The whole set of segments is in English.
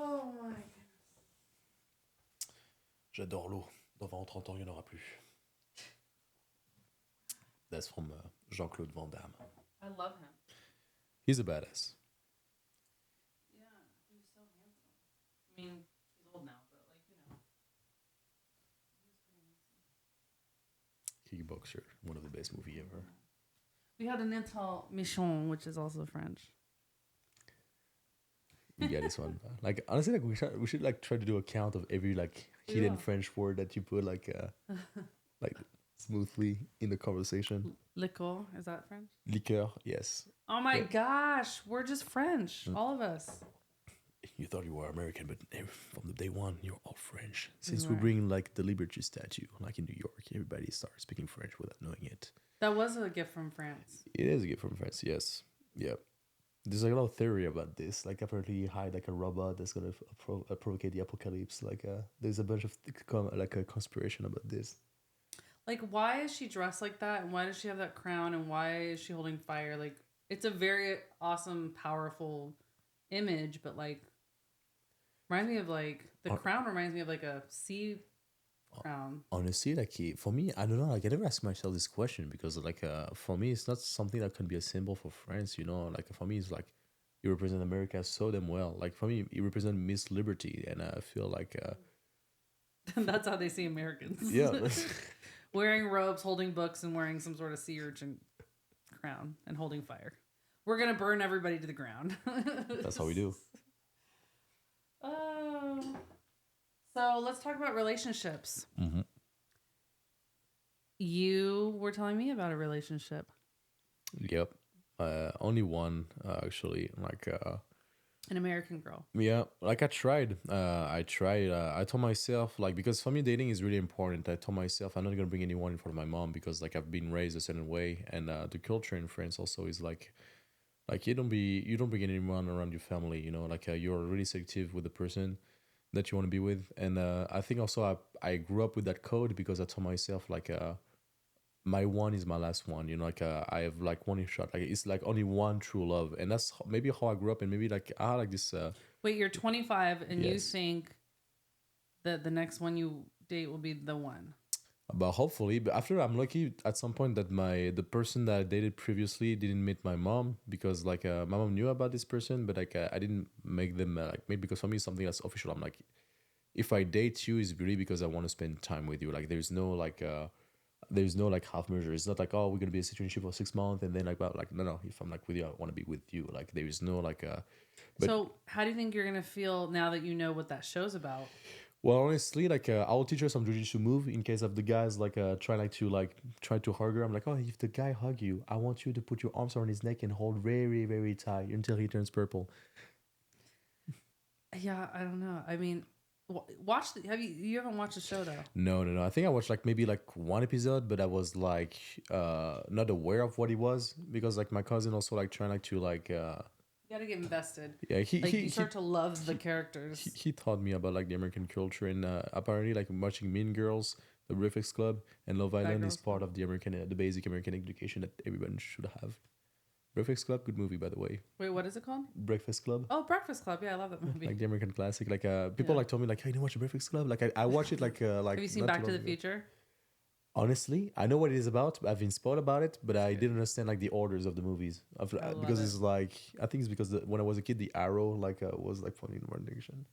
Oh my. J'adore l'eau. Dans 30 ans, il n'y en aura plus. That's from Jean-Claude Van Damme. I love him. He's a badass. Yeah, he was so handsome. I mean, he's old now, but like, you know. He was pretty handsome. Kickboxer, one of the best movie ever. We had an Intel Michon, which is also French. You get this one. Like honestly, like we should like try to do a count of every like hidden French word that you put like smoothly in the conversation. Liquor, is that French? Liqueur, yes. Oh my gosh, we're just French, all of us. You thought you were American, but from the day one, you're all French. Since we bring like the Liberty Statue, like in New York, everybody starts speaking French without knowing it. That was a gift from France. It is a gift from France, yes. Yeah. There's like a lot of theory about this. Like apparently you hide like a robot that's gonna provoke the apocalypse. Like there's a bunch of like a conspiration about this. Like, why is she dressed like that, and why does she have that crown, and why is she holding fire? Like, it's a very awesome, powerful image, but like, reminds me of like the crown reminds me of like a sea crown. Honestly, like for me, I don't know. Like I never ask myself this question because like for me, it's not something that can be a symbol for France. You know, like for me, it's like you represent America so damn well. Like for me, you represent Miss Liberty, and I feel like that's how they see Americans. Yeah. Wearing robes, holding books, and wearing some sort of sea urchin crown and holding fire. We're gonna burn everybody to the ground. That's how we do. So let's talk about relationships. Mm-hmm. You were telling me about a relationship. Yep. Only one actually. Like an American girl. Yeah, like I tried. I told myself like because for me dating is really important. I told myself I'm not gonna bring anyone in front of my mom because like I've been raised a certain way, and the culture in France also is like you don't bring anyone around your family. You know, like you're really selective with the person that you want to be with, and I think also I grew up with that code because I told myself like my one is my last one, you know, like I have like one shot, like it's like only one true love, and that's maybe how I grew up, and maybe like I like this. Wait, you're 25, and you Yes. think that the next one you date will be the one? But hopefully, but after I'm lucky at some point that the person that I dated previously didn't meet my mom because like my mom knew about this person, but like I didn't make them like maybe because for me it's something that's official. I'm like, if I date you, it's really because I want to spend time with you. Like there's no like half measure. It's not like, oh, we're gonna be a situation for 6 months and then like, well, like no. If I'm like with you, I want to be with you. Like there is no like But, so how do you think you're gonna feel now that you know what that show's about? well, honestly, like I'll teach her some jujitsu move in case of the guys like try to hug her. I'm like, oh, if the guy hug you, I want you to put your arms around his neck and hold very very tight until he turns purple. Yeah, I don't know. I mean, you haven't watched the show though? No. I think I watched like maybe like one episode, but I was like not aware of what it was because like my cousin also like trying like to like you gotta get invested. Yeah, you start to love the characters. He taught me about like the American culture, and apparently like watching Mean Girls, The Breakfast Club, and Love Island is part of the basic American education that everyone should have. Breakfast Club, good movie by the way. Wait, what is it called? Breakfast Club. Oh, Breakfast Club. Yeah, I love that movie. Like the American classic. Like people like told me like, hey, you know watch Breakfast Club? Like I watch it like Have you seen Back to the Future? Honestly, I know what it is about. I've been spoiled about it, but I didn't understand like the orders of the movies because it's like I think it's because when I was a kid, the arrow like was like funny in one direction.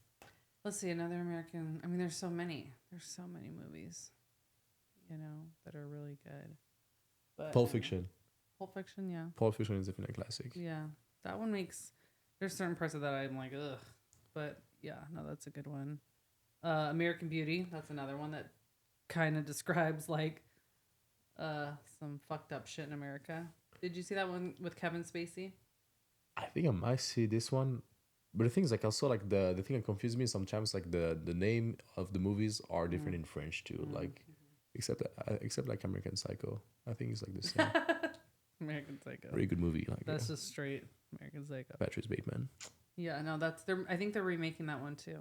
Let's see another American. I mean, there's so many. There's so many movies, you know, that are really good. But Pulp Fiction. Pulp Fiction, yeah. Pulp Fiction is definitely a classic. Yeah, that one makes. There's certain parts of that I'm like, ugh, but yeah, no, that's a good one. American Beauty. That's another one that kind of describes like some fucked up shit in America. Did you see that one with Kevin Spacey? I think I might see this one, but the thing is like also like the thing that confuses me sometimes like the name of the movies are different in French too, like except like American Psycho. I think it's like the same. American Psycho. Very good movie. Like that's just straight American Psycho. Patrice Bateman. Yeah, no, I think they're remaking that one too.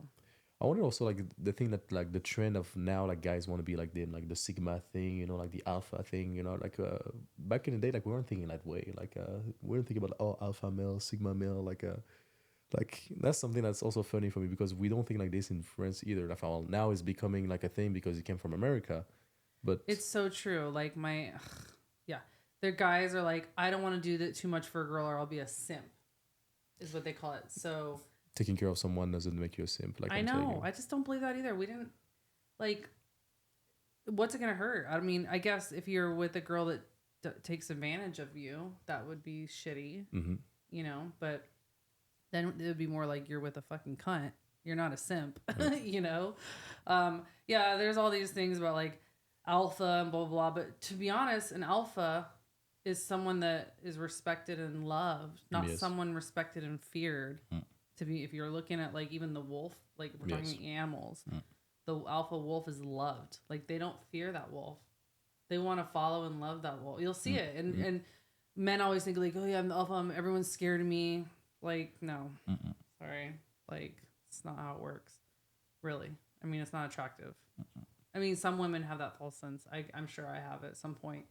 I wonder also like the thing that like the trend of now like guys want to be like them, like the Sigma thing, you know, like the alpha thing, you know, like back in the day like we weren't thinking that way, like we weren't thinking about alpha male, Sigma male, like Like that's something that's also funny for me because we don't think like this in France either. Like, well, now it's becoming like a thing because it came from America, but It's so true. Like my, yeah, their guys are like, I don't want to do that too much for a girl, or I'll be a simp, is what they call it. So taking care of someone doesn't make you a simp. Like I I'm telling know, you. I just don't believe that either. We didn't like. What's it gonna hurt? I mean, I guess if you're with a girl that takes advantage of you, that would be shitty, Mm-hmm. you know. But then it would be more like you're with a fucking cunt. You're not a simp, you know. Yeah, there's all these things about like alpha and blah blah blah. But to be honest, an alpha is someone that is respected and loved, not Yes. someone respected and feared. Mm. To be, if you're looking at like even the wolf, like we're Yes. talking animals, Mm. the alpha wolf is loved. Like they don't fear that wolf. They want to follow and love that wolf. You'll see it, and men always think like, oh yeah, I'm the alpha. Everyone's scared of me. Like no, Mm-mm. sorry, like it's not how it works. Really, I mean, it's not attractive. I mean, some women have that false sense. I'm sure I have at some point,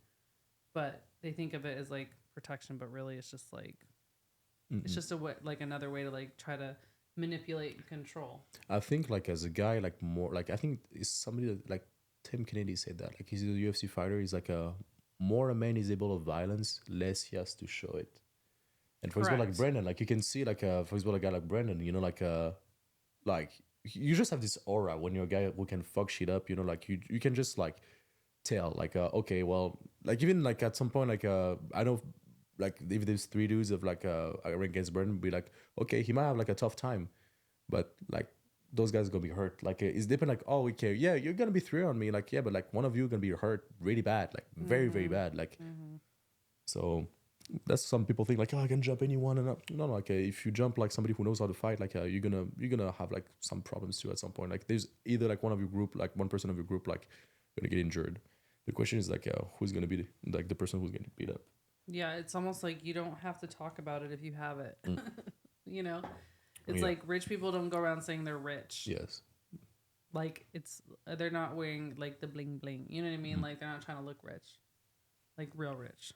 but they think of it as like protection, but really it's just like it's just a way, like another way to like try to manipulate and control. I think like as a guy, like more like I think it's somebody that like Tim Kennedy said that like he's a UFC fighter. He's like a more a man is able of violence, less he has to show it. And for example, like Correct. Brandon, like you can see like for example, a guy like Brandon, you know, like you just have this aura when you're a guy who can fuck shit up. You know, like you can just like tell like okay, well, like even like at some point like I know like if there's three dudes of like I rank against Brandon, be like okay, he might have like a tough time, but like those guys are gonna be hurt. Like it's different. Like oh okay, yeah, you're gonna be three on me. Like yeah, but like one of you gonna be hurt really bad, like very bad. Like so that's some people think like oh I can jump anyone and no like if you jump like somebody who knows how to fight like you're gonna have like some problems too at some point. Like there's either like one of your group like one person of your group like gonna get injured. The question is like who's gonna be like the person who's gonna beat up. Yeah, it's almost like you don't have to talk about it if you have it. You know, it's Yeah. like rich people don't go around saying they're rich. Yes. Like it's they're not wearing like the bling bling. You know what I mean? Like they're not trying to look rich, like real rich.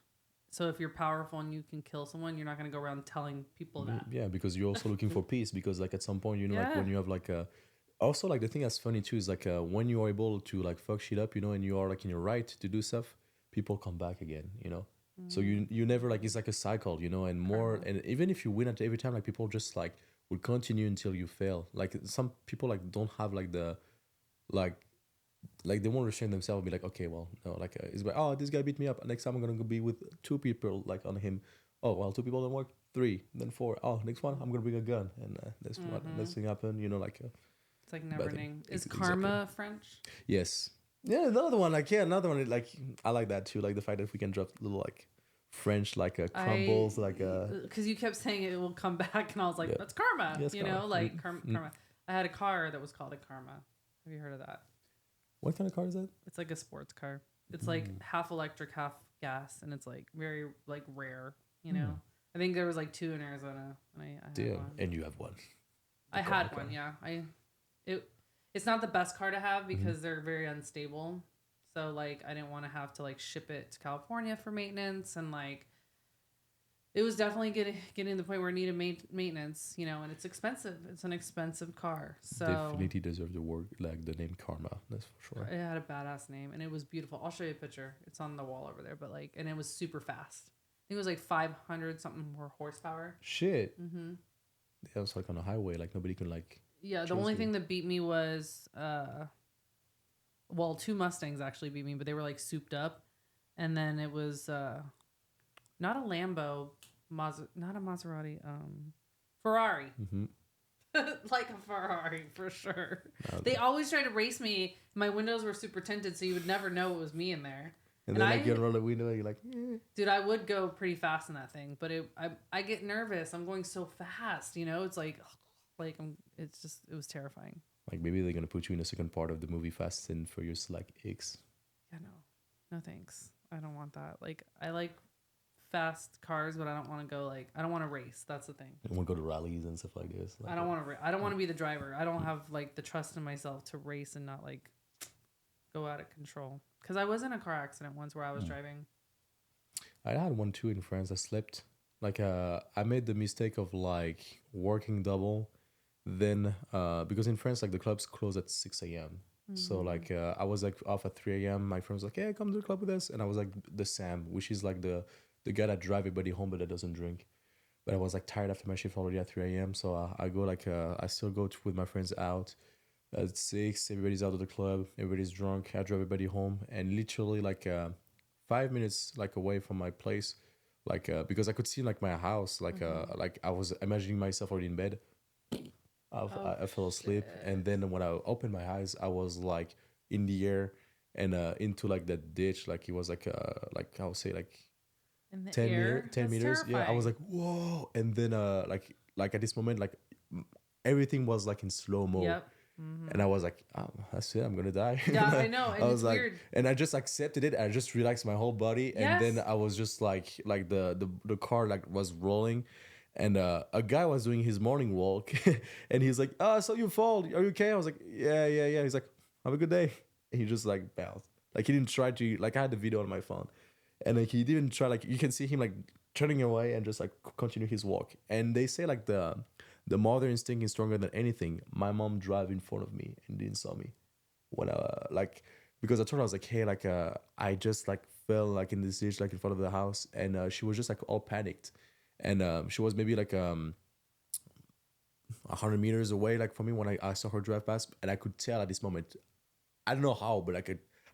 So if you're powerful and you can kill someone, you're not gonna go around telling people that. Yeah, because you're also looking for peace because like at some point you know like Yeah. when you have like a also like the thing that's funny too is like when you are able to like fuck shit up, you know, and you are like in your right to do stuff, people come back again, you know. So you never like it's like a cycle, you know, and more and even if you win at every time, like people just like will continue until you fail. Like some people like don't have like like they won't restrain themselves and be like okay well no like it's like oh this guy beat me up next time I'm gonna go be with two people like on him. Oh well two people don't work, three then four. Oh next one I'm gonna bring a gun and this what next thing happened, you know, like It's like never bad thing. ending. Is Exactly. karma French? Yes. Yeah, another one like yeah another one like I like that too, like the fact that we can drop little like French like crumbles like because you kept saying it will come back, and I was like, Yeah. that's karma. Yes, you karma. know, like karma. I had a car that was called a karma. Have you heard of that? what kind of car is that? It's like a sports car. It's like half electric, half gas, and it's like very like rare. You know, I think there was like two in Arizona, and I had Damn. one. And you have one. I car, had okay. one. Yeah, it's not the best car to have because they're very unstable. So like I didn't want to have to like ship it to California for maintenance, and like it was definitely getting to the point where it needed maintenance, you know, and it's expensive. It's an expensive car. So Definitely deserve the word like the name karma, that's for sure. it had a badass name and it was beautiful. I'll show you a picture. It's on the wall over there, but like, and it was super fast. I think it was like 500 something more horsepower. Shit. Yeah, it was like on a highway, like nobody can like Yeah, the only thing that beat me was well, two Mustangs actually beat me, but they were like souped up. And then it was not a Lambo, not a Maserati, Ferrari. Like a Ferrari for sure. They always tried to race me. My windows were super tinted, so you would never know it was me in there. And then like you roll the window, and you're like, dude, I would go pretty fast in that thing, but I get nervous. I'm going so fast, you know. It's like it was terrifying. like maybe they're gonna put you in the second part of the movie Fast and Furious like X. Yeah, no thanks. I don't want that. Like I like fast cars, but I don't want to go like I don't want to race. That's the thing. I want to go to rallies and stuff like this. Like, I don't want to. I don't want to be the driver. I don't have like the trust in myself to race and not like go out of control. Because I was in a car accident once where I was driving. I had one too in France. I slipped Like I made the mistake of like working double, then because in France like the clubs close at 6 a.m. So Mm-hmm. like I was like off at 3 a.m. My friend was like, "Hey, come to the club with us," and I was like the Sam, which is like the guy that drive everybody home but that doesn't drink. But I was like tired after my shift already at 3 a.m. So I go like I still go with my friends out at 6. Everybody's out of the club. Everybody's drunk. I drive everybody home, and literally like 5 minutes like away from my place, like because I could see like my house, Mm-hmm. like I was imagining myself already in bed. Oh I fell asleep, and shit! then when I opened my eyes, I was like in the air and into like that ditch. Like it was like I would say like In the 10 meters, air, 10 that's meters. Yeah, I was terrifying. like whoa, and then like at this moment like everything was like in slow mo, Yep. Mm-hmm. and I was like, oh, that's it, I'm gonna die. Yeah, I know, I and was it's like, weird. and I just accepted it. I just relaxed my whole body, and then Yes. I was just like the car like was rolling, and a guy was doing his morning walk, and he's like, oh, I saw you fall. Are you okay? I was like, yeah, yeah, yeah. He's like, have a good day. And he just like bounced. Like he didn't try to like I had the video on my phone, and like he didn't try like you can see him like turning away and just like continue his walk. And they say like the mother instinct is stronger than anything. My mom drive in front of me and didn't saw me when I like because I told her I was like, hey, like I just like fell like in this ditch like in front of the house, and she was just like all panicked, and she was maybe like 100 meters away like from me when I saw her drive past, and I could tell at this moment, I don't know how, but I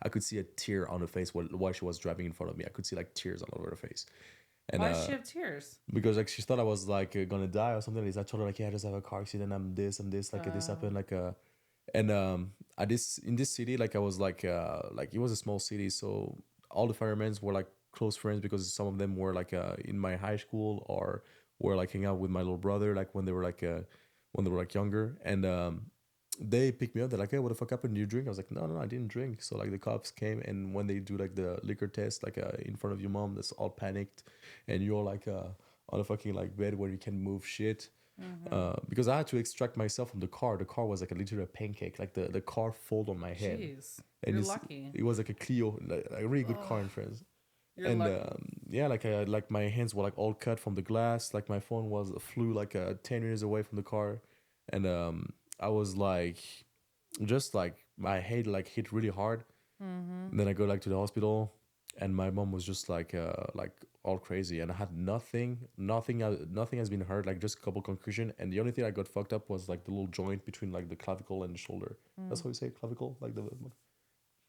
could see a tear on her face while she was driving in front of me. I could see like tears all over her face, and Why does she have tears? because like she thought I was like gonna die or something like this. I told her like, yeah, I just have a car accident. I'm this, like this Uh, happened, like and at this in this city, like I was like it was a small city, so all the firemen were like close friends because some of them were like in my high school or were like hanging out with my little brother, like when they were like younger, and they picked me up. They're like, "Hey, what the fuck happened? Did you drink?" I was like, "No, no, I didn't drink." So like the cops came, and when they do like the liquor test, like in front of your mom, that's all panicked, and you're like on a fucking like bed where you can move shit. mm-hmm. Because I had to extract myself from the car. The car was like a literally a pancake. Like the car folded on my head, Jeez, and you're lucky. it was like a Clio, like a really good car Oh, in France. you're And lucky. yeah, like my hands were like all cut from the glass. Like my phone was flew like 10 meters away from the car, and I was like just like my head like hit really hard. Mm-hmm. And then I go like to the hospital, and my mom was just like all crazy, and I had nothing has been hurt, like just a couple concussion, and the only thing I got fucked up was like the little joint between like the clavicle and the shoulder. That's Mm. how you say clavicle, like the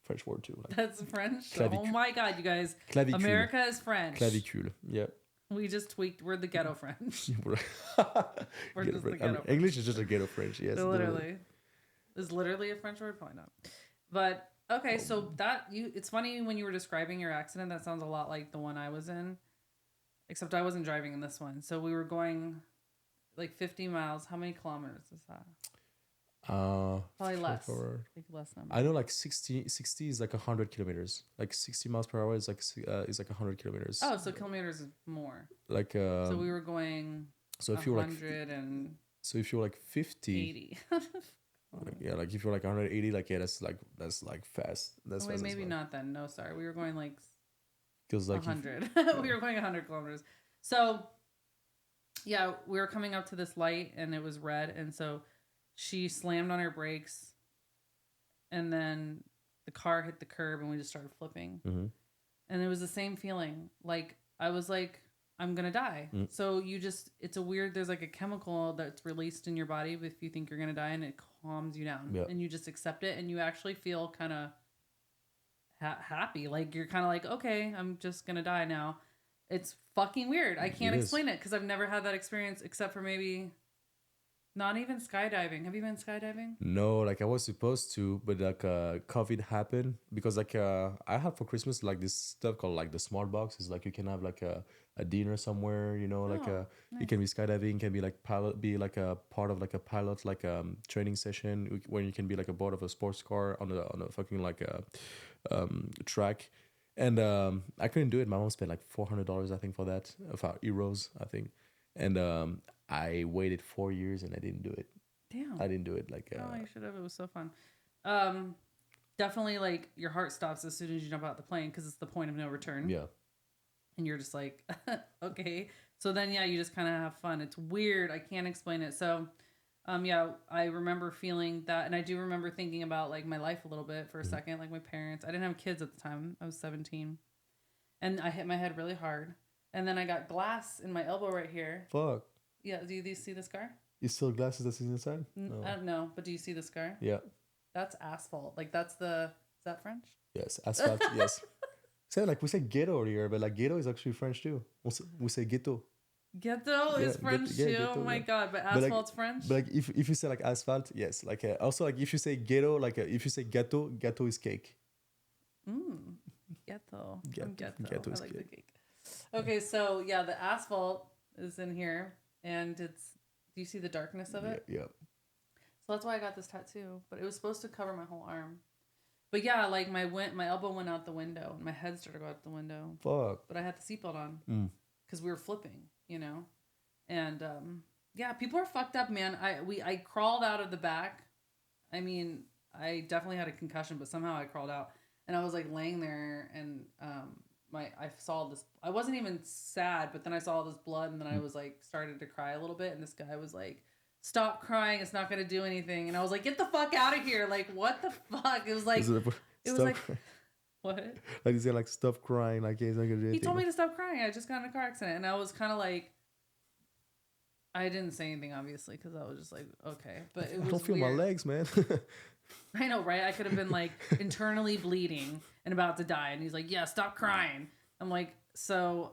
French word too, like That's French. Oh clavicule, my God, you guys! clavicule, America is French. clavicule. Yeah. We just tweaked. We're the ghetto French. We're Ghetto just the French. I mean, ghetto English French. is just a ghetto French. Yes, literally. Literally, is literally a French word. Probably not. But okay, so Um, that you. It's funny when you were describing your accident. That sounds a lot like the one I was in, except I wasn't driving in this one. So we were going like 50 miles. How many kilometers is that? Probably 50 miles less. per hour. Like less I number. know like 60 is like 100 kilometers. Like 60 miles per hour is like 100 kilometers. Oh, so kilometers is more. Like So we were going so if you're like 180. so if you're like 50, like, yeah, like if you're like 180, like yeah, that's like fast. That's Wait, fast as maybe fuck. not then. No, sorry. We were going like Because like if 100. yeah. We were going 100 kilometers. So, yeah, we were coming up to this light and it was red. And so she slammed on her brakes and then the car hit the curb and we just started flipping. Mm-hmm. And it was the same feeling. Like, I was like, I'm going to die. Mm. So it's a weird, there's like a chemical that's released in your body if you think you're going to die and it calms you down. Yeah. And you just accept it and you actually feel kind of happy. Like you're kind of like, okay, I'm just gonna die now. It's fucking weird. I can't It is. explain it because I've never had that experience except for maybe not even skydiving. Have you been skydiving? No, like I was supposed to, but like COVID happened because like I have for Christmas like this stuff called like the smart box. Is like you can have like a dinner somewhere, you know, like Oh, you nice. can be skydiving, can be like pilot, be like a part of like a pilot like training session where you can be like a board of a sports car on a fucking like a track. And I couldn't do it. My mom spent like $400 I think for that, euros I think, and I waited 4 years and I didn't do it. Damn. I didn't do it. Like, Oh, you should have. It was so fun. Um, Definitely like your heart stops as soon as you jump out the plane because it's the point of no return, yeah, and you're just like, okay. So then, yeah, you just kind of have fun. It's weird. I can't explain it. So, yeah, I remember feeling that, and I do remember thinking about like my life a little bit for a second, like my parents. I didn't have kids at the time. I was 17, and I hit my head really hard, and then I got glass in my elbow right here. Fuck. Yeah, do you see the scar? You still glasses that's inside? No. No, but do you see the scar? Yeah. That's asphalt. Like that's the. Is that French? Yes. Asphalt. Yes. Say like we say ghetto here, but like ghetto is actually French too. We say ghetto. Ghetto is French too. Ghetto, oh my yeah. god! But But asphalt's French. But like if you say like asphalt, yes. Like also like if you say ghetto, like if you say gâteau, gâteau is cake. Ghetto. Ghetto I is like cake. the cake. Okay, so yeah, the asphalt is in here, and it's. Do you see the darkness of it? Yeah. So that's why I got this tattoo. But it was supposed to cover my whole arm. But yeah, like my elbow went out the window, and my head started to go out the window. Fuck. But I had the seatbelt on because we were flipping, and yeah, people are fucked up, man. I crawled out of the back. I mean, I definitely had a concussion, but somehow I crawled out, and I was like laying there, and I saw this. I wasn't even sad, but then I saw all this blood, and then I was like started to cry a little bit, and this guy was like, "Stop crying! It's not gonna do anything." And I was like, "Get the fuck out of here! Like, what the fuck?" It was like, what? Like he's like stop crying, like he's not gonna do anything. He told me to stop crying. I just got in a car accident, and I was kind of like, I didn't say anything obviously because I was just like, okay, but it was I don't feel weird. my legs, man. I know, right? I could have been like internally bleeding and about to die, and he's like, "Yeah, stop crying." I'm like, so.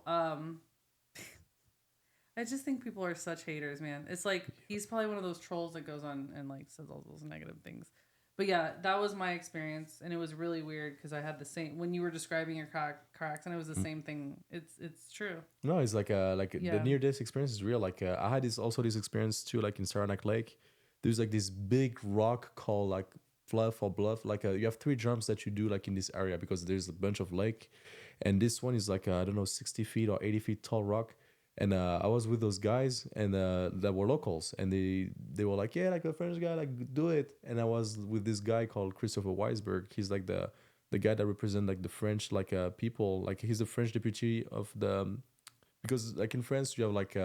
I just think people are such haters, man. It's like he's probably one of those trolls that goes on and like says all those negative things. But yeah, that was my experience, and it was really weird because I had the same. When you were describing your car accident, it was the same thing. It's true. No, it's like the near death experience is real. Like I had this experience too, like in Saranac Lake. There's like this big rock called like Fluff or Bluff. Like you have 3 jumps that you do like in this area because there's a bunch of lake, and this one is like I don't know 60 feet or 80 feet tall rock. And I was with those guys and that were locals, and they were like, yeah, like a French guy, like do it. And I was with this guy called Christopher Weisberg. He's like the guy that represent like the French like people. Like he's the French deputy of the because like in France you have like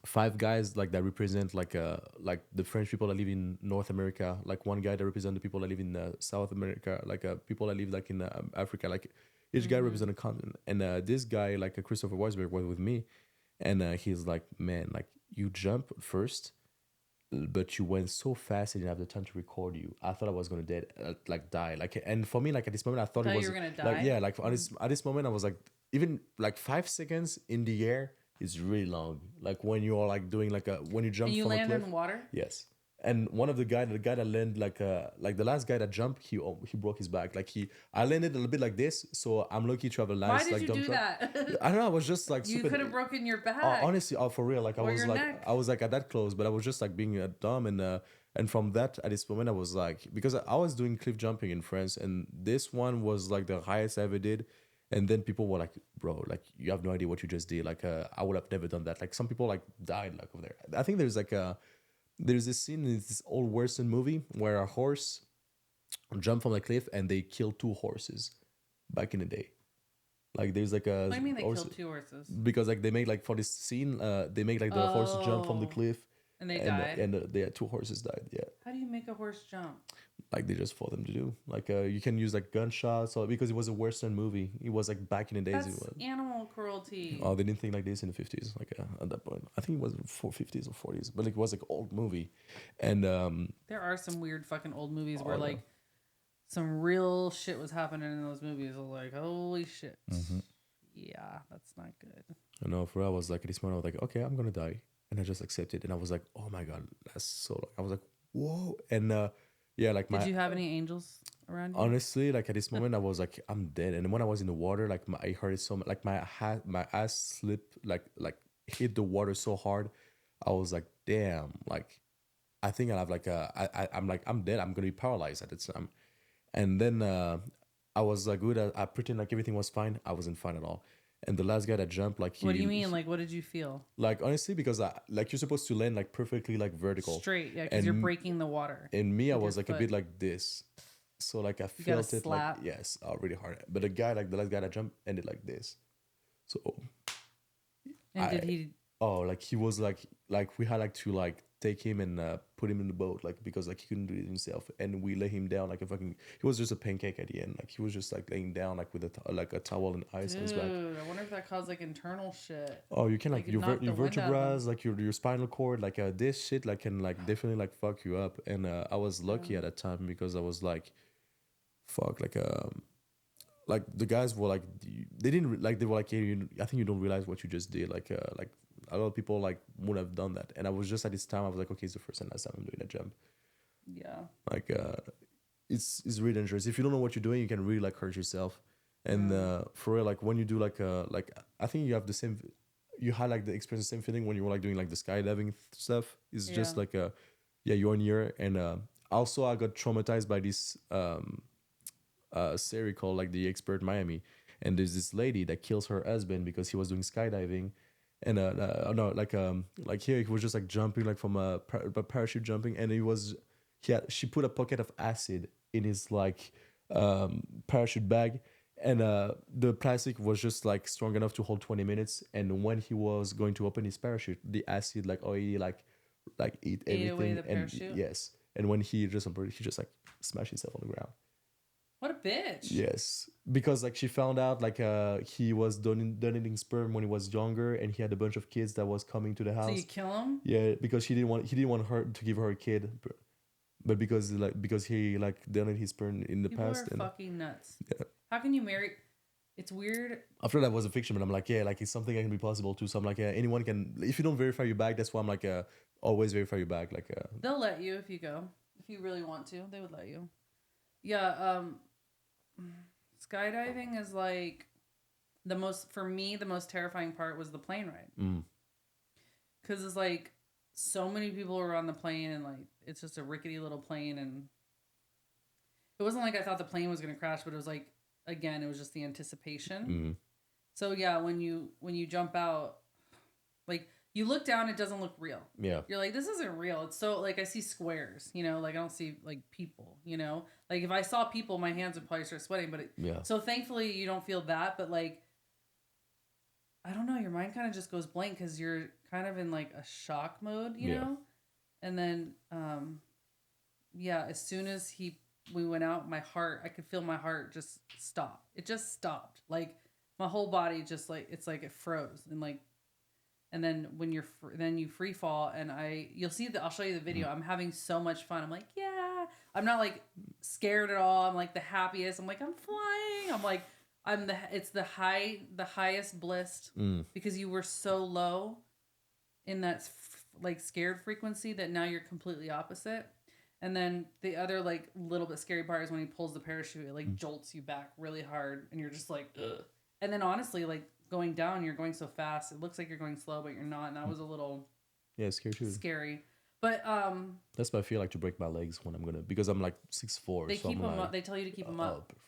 5 guys like that represent like the French people that live in North America. Like 1 guy that represent the people that live in South America. Like people that live like in Africa. Like each guy represent a continent, and this guy, like Christopher Weisberg, was with me, and he's like, "Man, like you jump first, but you went so fast, and didn't have the time to record you. I thought I was gonna die. Like, and for me, like at this moment, I thought it was you were gonna die? like, yeah, like at this moment, I was like, even like 5 seconds in the air is really long. Like when you are like doing like when you jump and you from land a cliff, in water. yes. And one of the guy that landed like the last guy that jumped, he broke his back. Like I landed a little bit like this, so I'm lucky to have a nice. Why did like you dump do truck. that? I don't know. I was just like You super. could have broken your back. Honestly, for real, like Or your neck. I was like at that close, but I was just like being dumb and from that at this moment I was like because I was doing cliff jumping in France and this one was like the highest I ever did. And then people were like, bro, like, you have no idea what you just did. Like, I would have never done that. Like, some people, like, died, like, over there. I think there's, like, there's this scene in this old Western movie where a horse jumped from a cliff and they killed 2 horses back in the day. Like, there's, like, a... What do you mean they killed 2 horses? Because, like, they make, like, for this scene, they make, like, the horse jump from the cliff. And they died? And they had 2 horses died, yeah. How do you make a horse jump? Like they just for them to do. Like you can use like gunshots or because it was a Western movie. It was like back in the days. That's it was animal cruelty. Oh, they didn't think like this in the 50s. Like at that point, I think it was 50s or 40s. But like, it was like old movie, and there are some weird fucking old movies where like some real shit was happening in those movies. I was like, holy shit. Mm-hmm. Yeah, that's not good. I know. For I was like at this moment, I was like, okay, I'm gonna die, and I just accepted. And I was like, oh my god, that's so. I was like, whoa, and. Yeah, like Did you have any angels around you? Honestly, like at this moment, I was like, I'm dead. And when I was in the water, like I heard it so much, like my ass slipped, like hit the water so hard. I was like, damn, like I think I have like I'm dead. I'm gonna be paralyzed at the time. And then I was like good. I pretend like everything was fine. I wasn't fine at all. And the last guy that jumped, like what do you mean? Like, what did you feel? Like honestly, because like you're supposed to land like perfectly like vertical, straight, yeah, because you're breaking the water. And me, I was like a bit like this, so like I felt it slap. like yes, really hard. But the guy, like the last guy that jumped, ended like this. So. And did he? Oh, like he was like we had like to like take him and put him in the boat like because like he couldn't do it himself, and we lay him down like a fucking. He was just a pancake at the end. Like he was just like laying down like with like a towel and ice on his back. Dude, I wonder if that caused like internal shit. Oh, you can like Like it knocked your the wind out of him. vertebrae, like your spinal cord, like this shit like can like definitely like fuck you up. And I was lucky at that time because I was like, fuck, like the guys were like they didn't like they were like, hey, I think you don't realize what you just did. Like a lot of people like wouldn't have done that. And I was just at this time I was like, okay, it's the first and last time I'm doing a jump. Yeah. Like it's really dangerous. If you don't know what you're doing, you can really like hurt yourself. And for real, like when you do like I think you have the same. You had like the experience, the same feeling when you were like doing like the skydiving stuff. It's just like you're in here. And also I got traumatized by this series called like The Expert Miami, and there's this lady that kills her husband because he was doing skydiving, and no, like here he was just like jumping like from a parachute jumping, and she put a pocket of acid in his like parachute bag, and the plastic was just like strong enough to hold 20 minutes, and when he was going to open his parachute, the acid like already like ate Ate away everything, the and parachute? yes, and when he just like smashed himself on the ground. What a bitch. Yes, because like she found out like he was donating sperm when he was younger, and he had a bunch of kids that was coming to the So you house. kill him? Yeah, because he didn't want her to give her a kid, but because he like donated his sperm in the People past. are And fucking nuts. yeah, How can you marry? It's weird. after that was a fiction, but I'm like, yeah, like it's something that can be possible too. So I'm like, yeah, anyone can. If you don't verify your bag, that's why I'm like, always verify your bag. Like, They'll let you if you go. If you really want to, they would let you. Yeah, skydiving is like for me, the most terrifying part was the plane ride. Because it's like so many people were on the plane, and like it's just a rickety little plane, and it wasn't like I thought the plane was going to crash, but it was like, again, it was just the anticipation. So yeah, when you jump out, like you look down, it doesn't look real. yeah, You're like, this isn't real. It's so like I see squares, like I don't see like people, like if I saw people, my hands would probably start sweating. But yeah, so thankfully you don't feel that, but like I don't know, your mind kind of just goes blank because you're kind of in like a shock mode, know. And then as soon as we went out, I could feel my heart just stop. It just stopped. Like my whole body just like it's like it froze, and then when then you free fall, and you'll see I'll show you the video. I'm having so much fun. I'm like, yeah, I'm not like scared at all. I'm like the happiest. I'm like, I'm flying. I'm like, it's the highest bliss because you were so low in that like scared frequency that now you're completely opposite. And then the other like little bit scary part is when he pulls the parachute, it like jolts you back really hard, and you're just like, ugh. And then honestly, like going down, you're going so fast, it looks like you're going slow, but you're not. And that was a little scary too. Scary. But that's why I feel like to break my legs when I'm gonna, because I'm like 6'4". They so keep I'm them like, up. They tell you to keep them up. Perfect.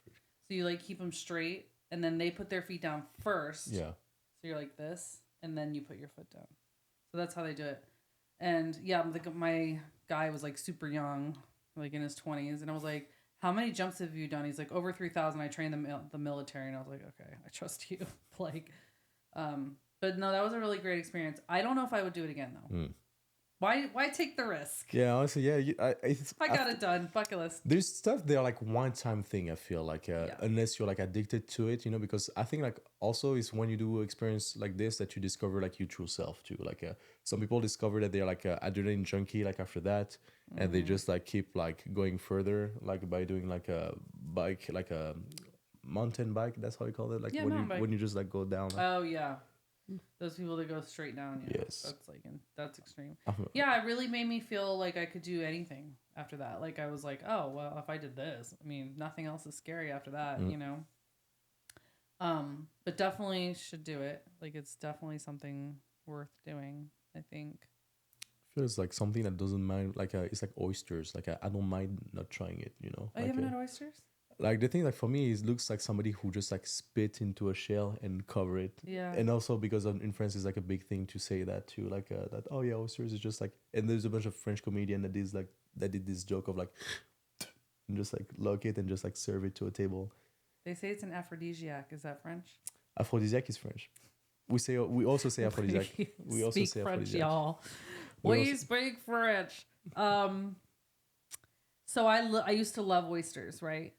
So you like keep them straight, and then they put their feet down first. Yeah. So you're like this, and then you put your foot down. So that's how they do it. And yeah, my guy was like super young, like in his 20s, and I was like, how many jumps have you done? He's like, over 3,000. I trained the military, and I was like, okay, I trust you. Like, but no, that was a really great experience. I don't know if I would do it again though. Why take the risk? Yeah, honestly, yeah. I got it done. Bucket list. There's stuff they're like one time thing. I feel like unless you're like addicted to it, because I think like also is when you do experience like this that you discover like your true self too. Like some people discover that they're like a adrenaline junkie like after that, and they just like keep like going further like by doing like a bike, like a mountain bike. That's how you call it. Like when you just like go down. Like, oh yeah. Those people that go straight down, yes, that's extreme. Yeah, it really made me feel like I could do anything after that. Like I was like, oh well, if I did this, I mean, nothing else is scary after that, But definitely should do it. Like it's definitely something worth doing, I think. Feels like something that doesn't mind. Like it's like oysters. Like I don't mind not trying it. Oh, like, you haven't had oysters? Like the thing, like for me, it looks like somebody who just like spit into a shell and cover it. Yeah. And also because in France, it's like a big thing to say that too, like that. Oh yeah, oysters is just like. And there's a bunch of French comedian that did this joke of like, and just like lock it and just like serve it to a table. They say it's an aphrodisiac. Is that French? Aphrodisiac is French. we also say aphrodisiac. We also Speak say French, aphrodisiac. y'all. We We also- speak French. So I used to love oysters, right?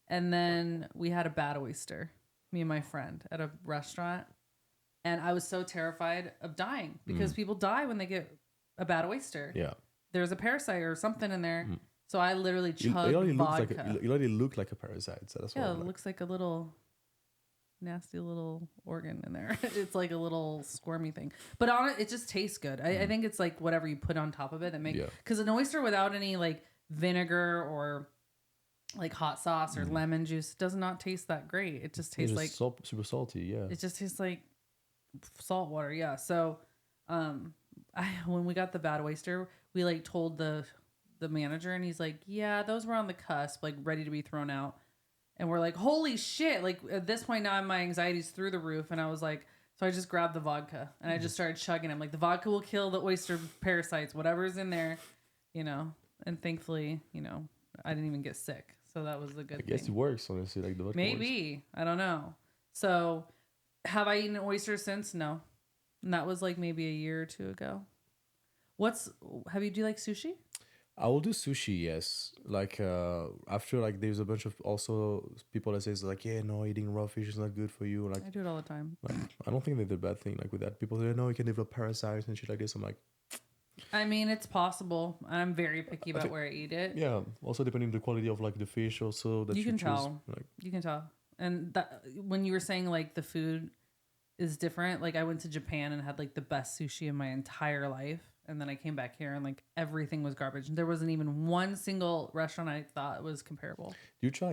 And then we had a bad oyster, me and my friend, at a restaurant. And I was so terrified of dying because people die when they get a bad oyster. Yeah. There's a parasite or something in there. So I literally It chugged already looks vodka. like it already looked like a parasite. So that's Yeah, what it I'm like. looks like a little nasty little organ in there. It's like a little squirmy thing. But on it, it just tastes good. I think it's like whatever you put on top of it that makes... Yeah. Because an oyster without any like vinegar or like hot sauce or lemon juice does not taste that great. It just tastes like... super salty. Yeah. It just tastes like salt water. Yeah. So when we got the bad oyster, we like told the manager, and he's like, yeah, those were on the cusp, like ready to be thrown out. And we're like, holy shit. Like at this point now my anxiety's through the roof. And I was like, so I just grabbed the vodka and I just started chugging. I'm like, the vodka will kill the oyster parasites, whatever's in there, you know. And thankfully, you know, I didn't even get sick. So that was a good thing. I guess it works, honestly. Like the vodka Maybe. I don't know. So have I eaten an oyster since? No. And that was like maybe a year or two ago. Do you like sushi? I will do sushi, yes. Like after like there's a bunch of also people that says like, yeah, no, eating raw fish is not good for you. Like I do it all the time. I don't think they did a bad thing like with that. People say no, you can develop parasites and shit like this. I'm like, I mean, it's possible. I'm very picky about where I eat it. yeah. Also depending on the quality of like the fish, also that You can choose. tell. Like, You can tell. And that when you were saying like the food is different, like I went to Japan and had like the best sushi in my entire life. And then I came back here and like everything was garbage. There wasn't even one single restaurant I thought was comparable. do you try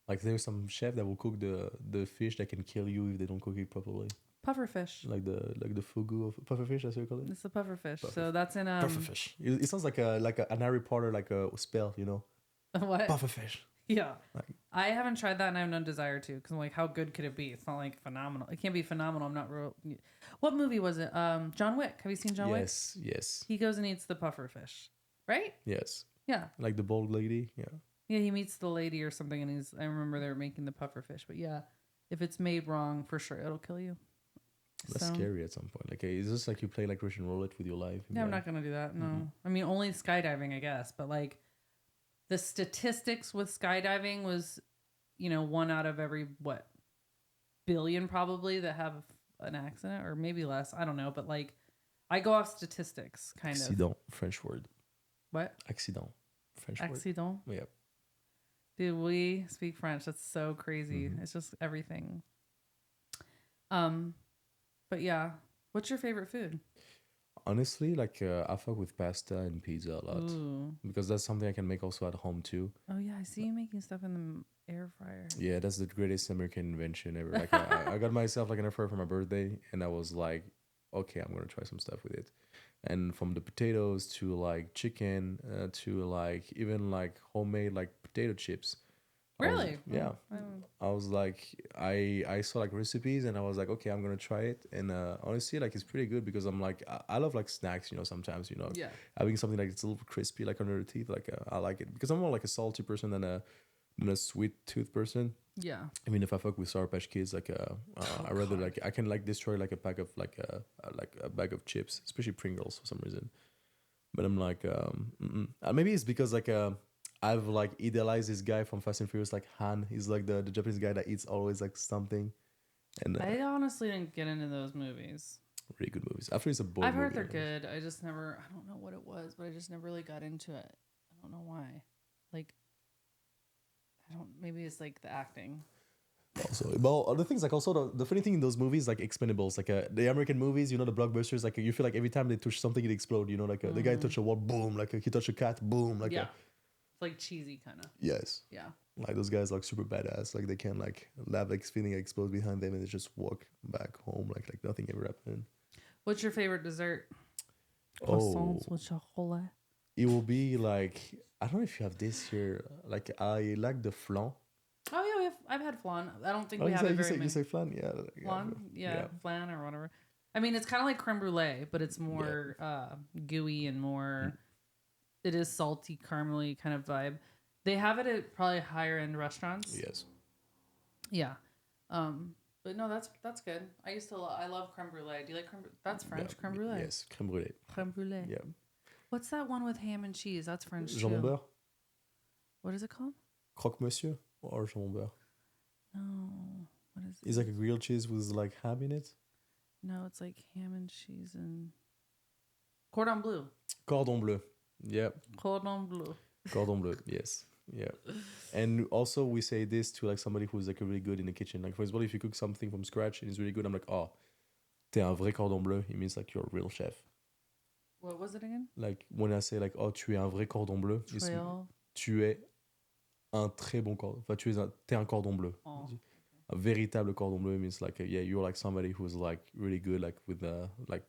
like there's some chef that will cook the fish that can kill you if they don't cook it properly? Puffer fish. Like the fugu of puffer fish, that's what you call it? It's the puffer fish. So that's in Puffer fish. It sounds like an Harry Potter like a spell, you know. what? Puffer fish. Yeah. Like, I haven't tried that and I have no desire to because I'm like, how good could it be? It's not like phenomenal. It can't be phenomenal. I'm not real. What movie was it? John Wick. Have you seen John Wick? Yes. He goes and eats the puffer fish, right? Yes. Yeah. Like the bald lady. Yeah. Yeah, he meets the lady or something, and I remember they were making the puffer fish. But yeah, if it's made wrong, for sure, it'll kill you. That's scary at some point. Like, it's just like you play like Russian roulette with your life. Yeah, I'm not gonna do that. No, I mean only skydiving, I guess. But like, the statistics with skydiving was, you know, 1 out of every billion probably that have an accident, or maybe less. I don't know, but like, I go off statistics, kind Accident, French word. What? Accident, French word. Accident. Yeah. Dude, we speak French. That's so crazy. It's just everything. But yeah, what's your favorite food? Honestly, like I fuck with pasta and pizza a lot. Ooh. Because that's something I can make also at home too. Oh yeah, I see you making stuff in the air fryer. Yeah, that's the greatest American invention ever. Like I got myself like an air fryer for my birthday, and I was like, okay, I'm gonna try some stuff with it. And from the potatoes to like chicken to like even like homemade like potato chips. Really? Yeah. I was like, I saw like recipes and I was like, okay, I'm gonna try it. And honestly, like it's pretty good because I'm like, I love like snacks, you know, sometimes, you know, Yeah. having something like it's a little crispy like under the teeth, like I like it because I'm more like a salty person than a sweet tooth person. Yeah. I mean, if I fuck with Sour Patch Kids, like I rather like I can like destroy like a pack of like a bag of chips, especially Pringles for some reason. But I'm like, maybe it's because like I've like idealized this guy from Fast and Furious, like Han. He's like the Japanese guy that eats always like something. And I honestly didn't get into those movies. really good movies. After it's a boy. I've heard they're good. I just never. I don't know what it was, but I just never really got into it. I don't know why. Like, I don't. Maybe it's like the acting. Also, well, other things like also the funny thing in those movies like Expendables, like the American movies, you know, the blockbusters, like you feel like every time they touch something it explodes, you know, like the guy touch a wall, boom, like he touch a cat, boom, like yeah, it's like cheesy kind of. yes, Yeah. like those guys like super badass, like they can like have like feeling explode behind them and they just walk back home like nothing ever happened. What's your favorite dessert? Oh, Croissants with chocolat. it will be like I don't know if you have this here. Like I like the flan. Oh yeah, I've had flan. I don't think Oh, we you have say, it very you many. say flan, yeah. Flan, yeah, flan or whatever. I mean, it's kind of like creme brulee, but it's more gooey and more. It is salty, caramely kind of vibe. They have it at probably higher end restaurants. Yes. Yeah. But no, that's good. I love creme brulee. Do you like creme? That's Yeah, French creme brulee. yes, crème brûlée. Creme brulee. Yeah, What's that one with ham and cheese? That's French jambon too. beurre, What is it called? croque monsieur, or jambon beurre. No. What is It's it? like a grilled cheese with like ham in it. No, it's like ham and cheese and cordon bleu. Cordon bleu. Yeah, Cordon bleu. cordon bleu. Yes. Yeah. And also we say this to like somebody who's like really good in the kitchen. Like for example, if you cook something from scratch and it's really good, I'm like, oh, t'es un vrai cordon bleu. It means like you're a real chef. What was it again? Like when I say like, oh, tu es un vrai cordon bleu, it's, Trail. tu es un très bon cordon. Enfin, t'es un cordon bleu. Oh. A véritable cordon bleu means like, yeah, you're like somebody who's like really good, like with like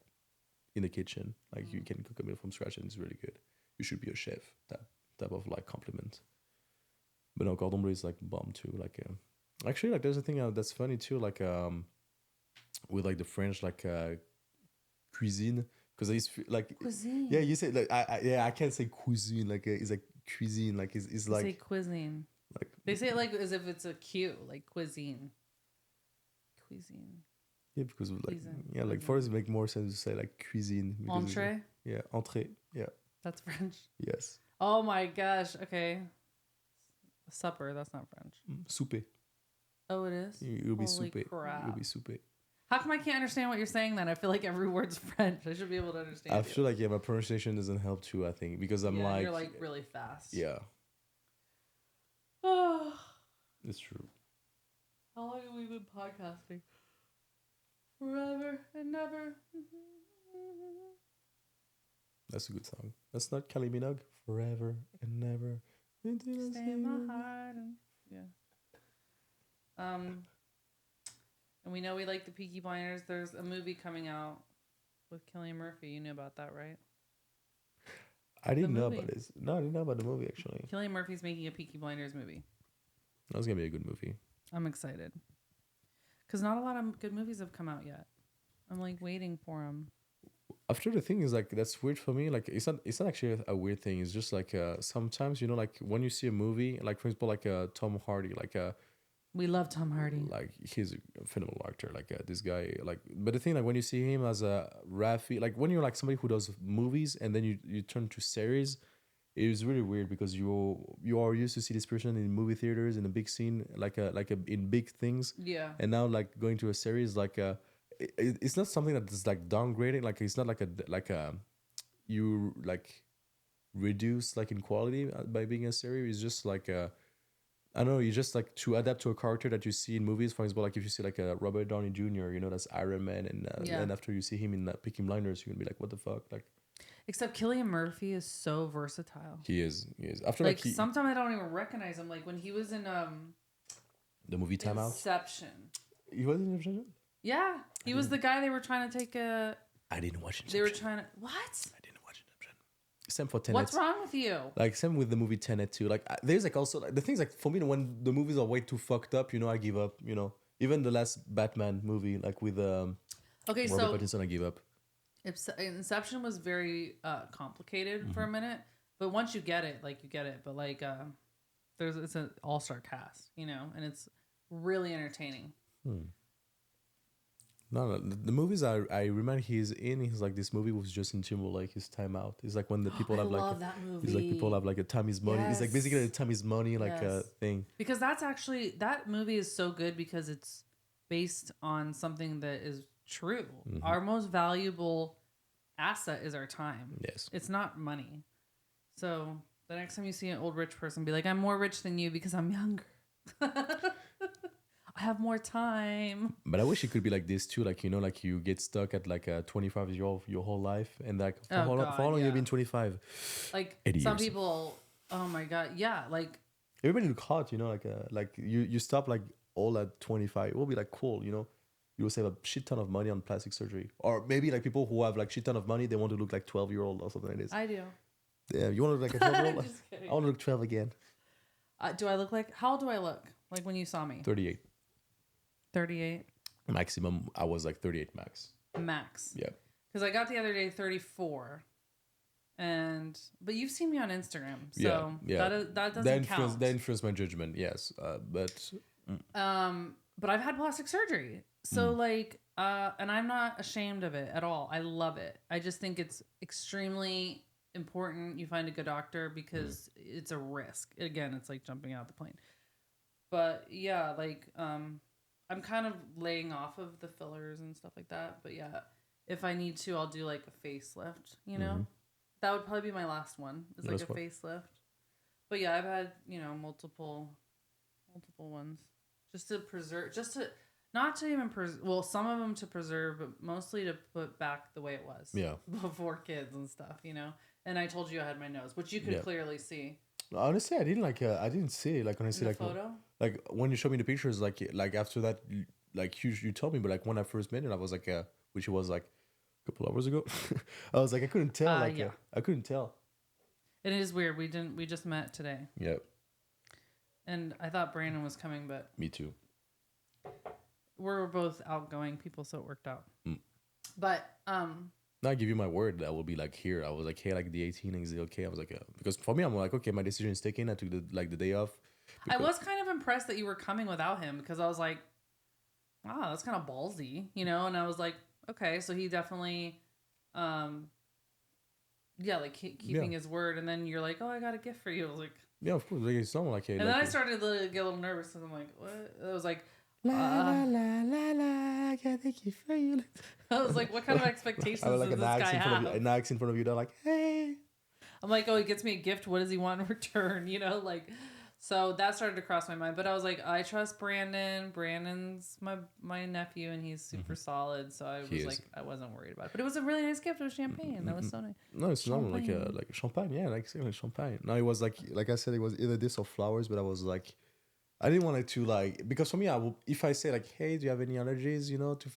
in the kitchen. Like you can cook a meal from scratch and it's really good. You should be a chef. That type of like compliment. But no, cordon bleu is like bomb too. Like actually, like there's a thing that's funny too. Like with like the French like cuisine, because it's like Cuisine. yeah, you say like I can't say cuisine, like it's like cuisine, like it's They like say cuisine. like They say it like as if it's a Q, like cuisine. Cuisine. yeah, because like Cuisine. yeah, like for us it make more sense to say like cuisine. Because it's, Entree. yeah, entrée. Yeah. That's French. Yes. Oh my gosh. Okay. Supper. That's not French. Souper. Oh, it is. You'll be Holy souper. crap. You'll be souper. How come I can't understand what you're saying then? I feel like every word's French. I should be able to understand. I you. feel like yeah, my pronunciation doesn't help too. I think because I'm Yeah, like you're like really fast. yeah, Oh, it's true. how long have we been podcasting? Forever and never. That's a good song. That's not Kylie Minogue. Forever and never. Stay in my heart. And, yeah. And we know we like the Peaky Blinders. There's a movie coming out with Cillian Murphy. You knew about that, right? I didn't know movie. about this. No, I didn't know about the movie actually. Cillian Murphy's making a Peaky Blinders movie. That was gonna be a good movie. I'm excited. Because not a lot of good movies have come out yet. I'm like waiting for them. After the thing is like that's weird for me. Like it's not actually a weird thing. It's just like sometimes you know like when you see a movie like for example like Tom Hardy We love Tom Hardy. like he's a phenomenal actor like this guy like but the thing like when you see him as a Rafi like when you're like somebody who does movies and then you turn to series, it was really weird because you are used to see this person in movie theaters in a big scene like a in big things, Yeah. and now like going to a series like it's not something that is like downgrading, like it's not like a you like reduce like in quality by being a series. It's just like I don't know, you just like to adapt to a character that you see in movies. For example, like if you see like a Robert Downey Jr., you know, that's Iron Man, and Yeah. then after you see him in Peaky Blinders, you're gonna be like, what the fuck? Like Except Cillian Murphy is so versatile. he is after Like like sometimes I don't even recognize him. Like when he was in the movie Time Out. Inception. He was in Inception. Yeah, he was the guy they were trying to take a. I didn't watch Inception. They were trying to what? I didn't watch Inception. Same for Tenet. What's wrong with you? Like same with the movie Tenet too. Like there's like also like the things like for me when the movies are way too fucked up, you know, I give up. You know, even the last Batman movie like with Okay, Robert so Pattinson, I give up. Inception was very complicated for a minute, but once you get it, like you get it. But like it's an all-star cast, you know, and it's really entertaining. No, the movies I remember he's like this movie was Justin Timberlake, his Time Out. It's like when the people have I like love that movie. it's like people have like a time is money. It's like basically a time is money like Yes. thing. Because that's actually that movie is so good because it's based on something that is true. Our most valuable asset is our time. Yes. It's not money. So the next time you see an old rich person, be like, I'm more rich than you because I'm younger. I have more time. But I wish it could be like this too. Like, you know, like you get stuck at like a 25 year old your whole life. And like, for how long yeah. you been 25? Like 80 some years. people, oh my God. Yeah. Like, Everybody look hot, you know, like you stop like all at 25. It will be like cool, you know. You will save a shit ton of money on plastic surgery. Or maybe like people who have like shit ton of money, they want to look like 12-year-old or something like this. I do. Yeah, you want to look like a 12-year-old? Just kidding. I want to look 12 again. Do I look like, how old do I look? Like when you saw me? 38. 38 Maximum, I was like 38 max. max. Yeah. Because I got the other day 34. But you've seen me on Instagram. So yeah. that doesn't count. That influenced my judgment, yes. But but I've had plastic surgery. So like and I'm not ashamed of it at all. I love it. I just think it's extremely important you find a good doctor because it's a risk. Again, it's like jumping out the plane. But yeah, like I'm kind of laying off of the fillers and stuff like that. But yeah, if I need to, I'll do like a facelift, you know? That would probably be my last one. Is like a facelift. But yeah, I've had, you know, multiple ones just to preserve, just to not to even preserve. Well, some of them to preserve, but mostly to put back the way it was. Yeah. Before kids and stuff, you know. And I told you I had my nose, which you could clearly see. Honestly, I didn't see it. Like honestly, like photo. Like when you showed me the pictures, like after that, like you told me, but like when I first met it, I was like, which was like a couple hours ago. I was like, I couldn't tell. I couldn't tell. It is weird. We just met today. Yep. And I thought Brandon was coming, but me too. We're both outgoing people, so it worked out. But now I give you my word that I will be like here. I was like, hey, like the 18th is it okay? I was like, because for me, I'm like, okay, my decision is taken. I took the day off. I was kind of impressed that you were coming without him because I was like, wow, that's kind of ballsy, you know? And I was like, okay, so he definitely, like keeping his word. And then you're like, oh, I got a gift for you. I was like, yeah, of course. Like, it's someone like, hey, and like, then I started to get a little nervous because I'm like, what? I was like, la la la la la, I got a gift for you. I was like, what kind of expectations does this guy have? An axe in front of you. They're like, hey. I'm like, oh, he gets me a gift. What does he want in return? You know, like. So that started to cross my mind, but I was like, I trust Brandon. Brandon's my nephew, and he's super solid. So I was like, I wasn't worried about it. But it was a really nice gift. It was champagne. That was so nice. No, it's not like champagne. Yeah, like champagne. No, it was like I said, it was either this or flowers. But I was like, I didn't want it to like because for me, if I say like, hey, do you have any allergies? You know,